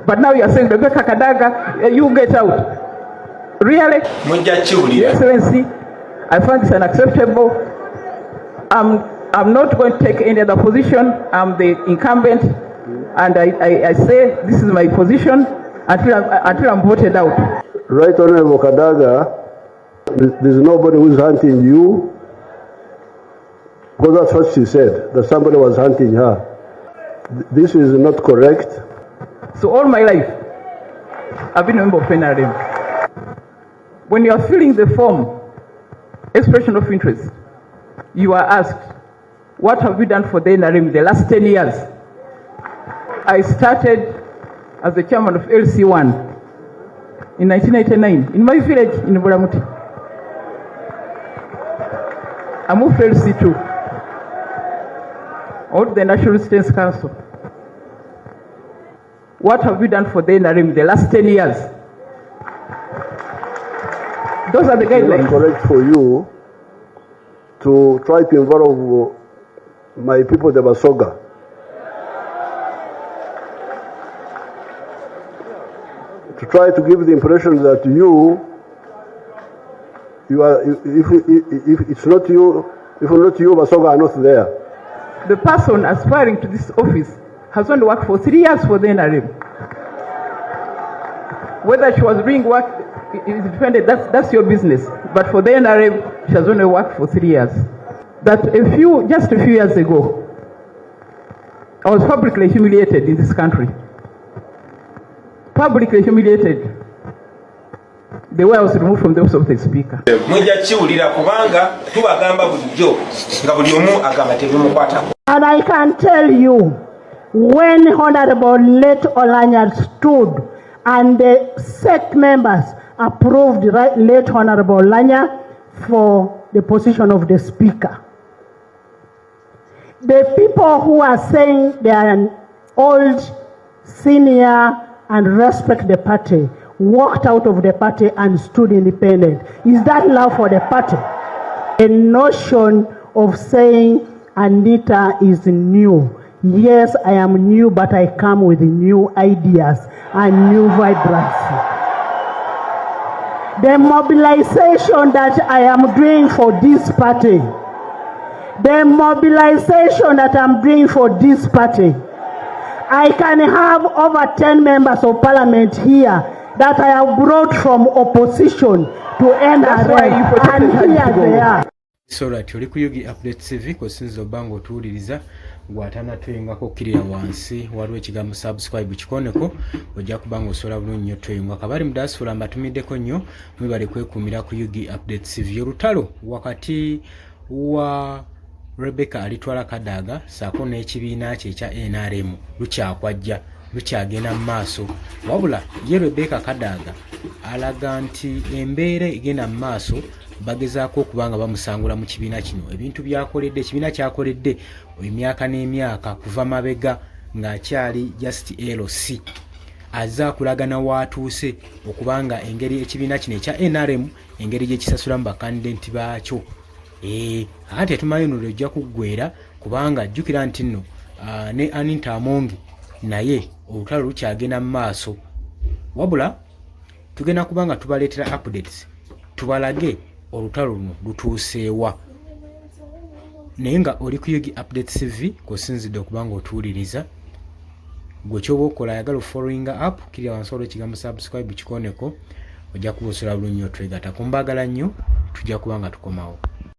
But now you are saying, Rebecca Kadaga, you get out. Really? Your Excellency, I find this unacceptable. I'm not going to take any other position. I'm the incumbent, and I say this is my position until I'm voted out. Right Honorable Kadaga, there's nobody who's hunting you, because that's what she said, that somebody was hunting her. This is not correct. So all my life, I've been a member of NRM. When you are filling the form, expression of interest, you are asked, what have you done for the NRM the last 10 years? I started as the chairman of LC1 in 1989 in my village in Buramuti. I moved to LC2, out to the National States Council. What have we done for the NRM the last 10 years? Those are the guidelines. It's not correct for you to try to involve my people, the Basoga. To try to give the impression that you are, if it's not you, if not you, Basoga are not there. The person aspiring to this office has only worked for 3 years for the NRM. Whether she was doing work is dependent, that's your business. But for the NRM, she has only worked for 3 years. That just a few years ago, I was publicly humiliated in this country. Publicly humiliated. The way I was removed from the office of the Speaker. And I can tell you, when Honorable Late Olanya stood and the SEC members approved Late Honorable Olanya for the position of the Speaker, the people who are saying they are an old, senior, and respect the party walked out of the party and stood independent. Is that love for the party? A notion of saying Anita is new. Yes, I am new, but I come with new ideas and new vibrancy. The mobilization that I am doing for this party, I can have over 10 members of parliament here that I have brought from opposition to NRM, and here they are. So right, tuli ku Yugi Update TV ko sinzo bango tuwuliriza gwatana twengako kirira wansi waliwo ekigambo subscribe kikoneko ojja kubanga osobola bulungi nnyo twengwa kabali mudasula mbatumiddeko nnyo mwebale kwekuumira ku Yugi Update TV. Olutalo wakati wa Rebecca alitwala Kadaga saako n'ekibiina kye ekya NRM lukyagenda mu maaso, wabula ye Rebecca Kadaga alaga nti embeera egenda mu maaso bagezaako okubanga bamusangula mu kibiina kino. Ebintu byakoledde, ekibiina kyakoledde emyaka n'emyaka kuva mabega ng'akyali just LC, azza kulagana waatuuse okubanga engeri ekibiina kino ekya NRM engeri gye kisasulamu bakandidenti baakyo. Ate tumanyi nno ojja kuggweera kubanga jjukira nti nno ne Anita Amongi naye olutalo lukyagenda mu maaso, wabula tugenda kubanga tubaleetera updates tubalage olutalo luno lutuuseewa. Naye nga oli ku Yugi Update TV kusinzidde okubanga otuwuliriza, gwe kyoba okola ayagala following up kiri wansi olwo ekigambo subscribe kikoneko ojja kuba osobola bulungi otwegata. Kumbaagala nnyo, tujja kubanga tukomawo.